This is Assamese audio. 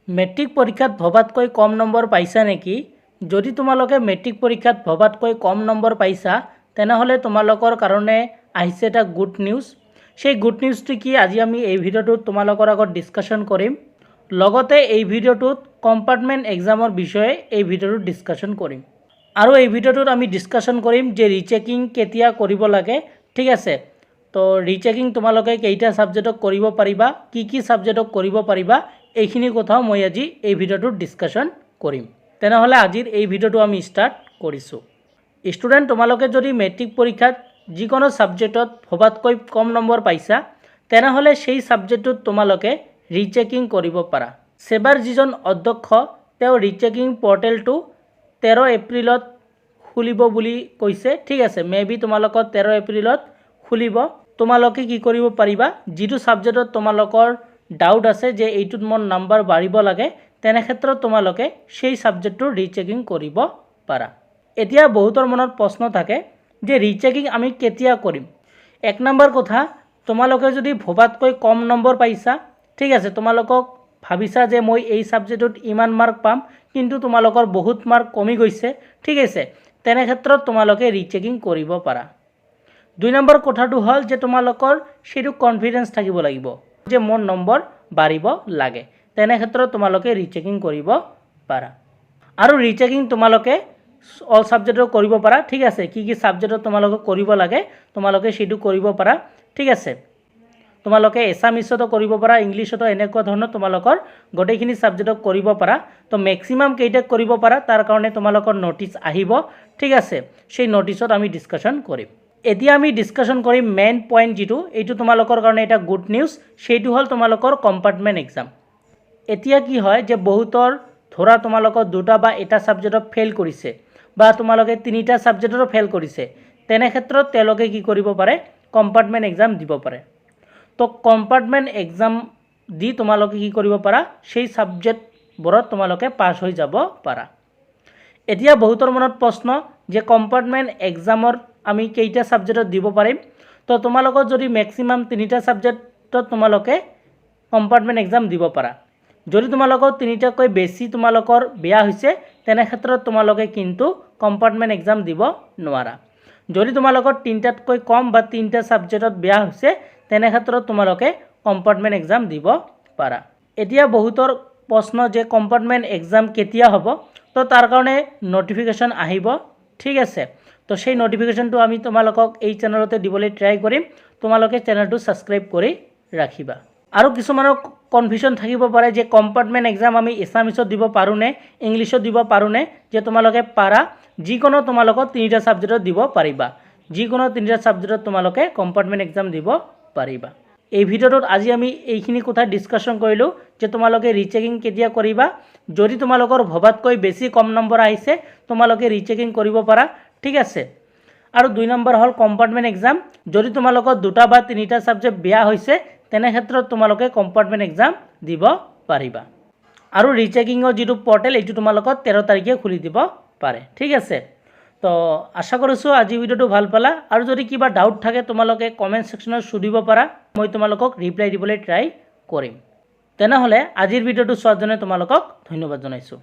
মেট্ৰিক পৰীক্ষাত ভবাতকৈ কম নম্বৰ পাইছা নেকি? যদি তোমালোকে মেট্ৰিক পৰীক্ষাত ভবাতকৈ কম নম্বৰ পাইছা তেনেহ'লে তোমালোকৰ কাৰণে আহিছে এটা গুড নিউজ। সেই গুড নিউজটো কি আজি আমি এই ভিডিঅ'টোত তোমালোকৰ আগত ডিছকাশ্যন কৰিম। লগতে এই ভিডিঅ'টোত কম্পাৰ্টমেণ্ট এক্সামৰ বিষয়ে এই ভিডিঅ'টোত ডিছকাশ্যন কৰিম। আৰু এই ভিডিঅ'টোত আমি ডিছকাশ্যন কৰিম যে ৰিচেকিং কেতিয়া কৰিব লাগে, ঠিক আছে। তো ৰিচেকিং তোমালোকে কেইটা ছাবজেক্টক কৰিব পাৰিবা, কি ছাবজেক্টক কৰিব পাৰিবা, এইখিনি কথাও মই আজি এই ভিডিঅ'টোত ডিছকাশ্যন কৰিম। তেনেহ'লে আজিৰ এই ভিডিঅ'টো আমি ষ্টাৰ্ট কৰিছোঁ। ষ্টুডেণ্ট, তোমালোকে যদি মেট্ৰিক পৰীক্ষাত যিকোনো ছাবজেক্টত ভবাতকৈ কম নম্বৰ পাইছা তেনেহ'লে সেই ছাবজেক্টটোত তোমালোকে ৰিচেকিং কৰিব পাৰা। ছেবাৰ যিজন অধ্যক্ষ তেওঁ ৰিচেকিং পৰ্টেলটো 13 এপ্ৰিলত খুলিব বুলি কৈছে, ঠিক আছে। মেবি তোমালোকৰ 13 এপ্ৰিলত খুলিব। তোমালোকে কি কৰিব পাৰিবা, যিটো ছাবজেক্টত তোমালোকৰ ডাউট আছে যে এইটোত মোৰ নাম্বাৰ বাঢ়িব লাগে তেনে ক্ষেত্ৰত তোমালোকে সেই ছাবজেক্টটোৰ ৰিচেকিং কৰিব পাৰা। এতিয়া বহুতৰ মনত প্ৰশ্ন থাকে যে ৰিচেকিং আমি কেতিয়া কৰিম। এক নম্বৰ কথা, তোমালোকে যদি ভবাতকৈ কম নম্বৰ পাইছা, ঠিক আছে, তোমালোকক ভাবিছা যে মই এই ছাবজেক্টত ইমান মাৰ্ক পাম কিন্তু তোমালোকৰ বহুত মাৰ্ক কমি গৈছে, ঠিক আছে, তেনে ক্ষেত্ৰত তোমালোকে ৰিচেকিং কৰিব পাৰা। 2 নম্বৰ কথাটো হ'ল যে তোমালোকৰ সেইটো কনফিডেন্স থাকিব লাগিব যে মোৰ নম্বৰ বাঢ়িব লাগে, তেনে ক্ষেত্ৰত তোমালোকে ৰিচেকিং কৰিব পাৰা। আৰু ৰিচেকিং তোমালোকে অল ছাবজেক্টত কৰিব পাৰা, ঠিক আছে। কি ছাবজেক্টত তোমালোকে কৰিব লাগে তোমালোকে সেইটো কৰিব পাৰা, ঠিক আছে। তোমালোকে এছামিছতো কৰিব পাৰা, ইংলিছতো, এনেকুৱা ধৰণৰ তোমালোকৰ গোটেইখিনি ছাবজেক্টত কৰিব পাৰা। তো মেক্সিমাম কেইটাক কৰিব পাৰা তাৰ কাৰণে তোমালোকৰ ন'টিছ আহিব, ঠিক আছে। সেই ন'টিছত আমি ডিছকাশ্যন কৰিম। এতিয়া আমি ডিছকাশ্যন কৰিম মেইন পইণ্ট যিটো, এইটো তোমালোকৰ কাৰণে এটা গুড নিউজ, সেইটো হ'ল তোমালোকৰ কম্পাৰ্টমেণ্ট এক্সাম। এতিয়া কি হয় যে বহুতৰ ধৰা তোমালোকৰ 2টা বা এটা ছাবজেক্টত ফেইল কৰিছে বা তোমালোকে 3টা ছাবজেক্টতো ফেইল কৰিছে, তেনে ক্ষেত্ৰত তেওঁলোকে কি কৰিব পাৰে, কম্পাৰ্টমেণ্ট এক্সাম দিব পাৰে। তো কম্পাৰ্টমেণ্ট এক্সাম দি তোমালোকে কি কৰিব পাৰা, সেই ছাবজেক্টবোৰত তোমালোকে পাছ হৈ যাব পাৰা। এতিয়া বহুতৰ মনত প্ৰশ্ন যে কম্পাৰ্টমেণ্ট এক্সামৰ আমি কেইটা ছাবজেক্টত দিব পাৰিম। তো তোমালোকৰ যদি মেক্সিমাম 3টা ছাবজেক্টত তোমালোকে কম্পাৰ্টমেণ্ট এক্সাম দিব পাৰা। যদি তোমালোকৰ 3টাতকৈ বেছি তোমালোকৰ বেয়া হৈছে তেনে ক্ষেত্ৰত তোমালোকে কিন্তু কম্পাৰ্টমেণ্ট এক্সাম দিব নোৱাৰা। যদি তোমালোকৰ 3টাতকৈ কম বা 3টা ছাবজেক্টত বেয়া হৈছে তেনে ক্ষেত্ৰত তোমালোকে কম্পাৰ্টমেণ্ট এক্সাম দিব পাৰা। এতিয়া বহুতৰ প্ৰশ্ন যে কম্পাৰ্টমেণ্ট এক্সাম কেতিয়া হ'ব। তো তাৰ কাৰণে ন'টিফিকেশ্যন আহিব, ঠিক আছে। তো সেই ন'টিফিকেশ্যনটো আমি তোমালোকক এই চেনেলতে দিবলৈ ট্ৰাই কৰিম। তোমালোকে চেনেলটো ছাবস্ক্ৰাইব কৰি ৰাখিবা। আৰু কিছুমানৰ কনফিউজন থাকিব পাৰে যে কম্পাৰ্টমেণ্ট এক্সাম আমি এছামিছত দিব পাৰোঁনে, ইংলিছত দিব পাৰোঁনে। যে তোমালোকে পাৰা, যিকোনো তোমালোকৰ 3টা ছাবজেক্টত দিব পাৰিবা, যিকোনো 3টা ছাবজেক্টত তোমালোকে কম্পাৰ্টমেণ্ট এক্সাম দিব পাৰিবা। এই ভিডিঅ'টোত আজি আমি এইখিনি কথা ডিছকাশ্যন কৰিলোঁ যে তোমালোকে ৰিচেকিং কেতিয়া কৰিবা। যদি তোমালোকৰ ভবাতকৈ বেছি কম নম্বৰ আহিছে তোমালোকে ৰিচেকিং কৰিব পাৰা, ঠিক আছে। আৰু 2 নম্বৰ হ'ল কম্পাৰ্টমেণ্ট এক্সাম, যদি তোমালোকৰ 2টা বা 3টা ছাবজেক্ট বেয়া হৈছে তেনে ক্ষেত্ৰত তোমালোকে কম্পাৰ্টমেণ্ট এক্সাম দিব পাৰিবা। আৰু ৰিচেকিঙৰ যিটো পৰ্টেল এইটো তোমালোকৰ 13 তাৰিখে খুলি দিব পাৰে, ঠিক আছে। তো আশা কৰিছোঁ আজি ভিডিঅ'টো ভাল পালা। আৰু যদি কিবা ডাউট থাকে তোমালোকে কমেণ্ট ছেকশ্যনত সুধিব পাৰা, মই তোমালোকক ৰিপ্লাই দিবলৈ ট্ৰাই কৰিম। তেনেহ'লে আজিৰ ভিডিঅ'টো চোৱাৰ কাৰণে তোমালোকক ধন্যবাদ জনাইছোঁ।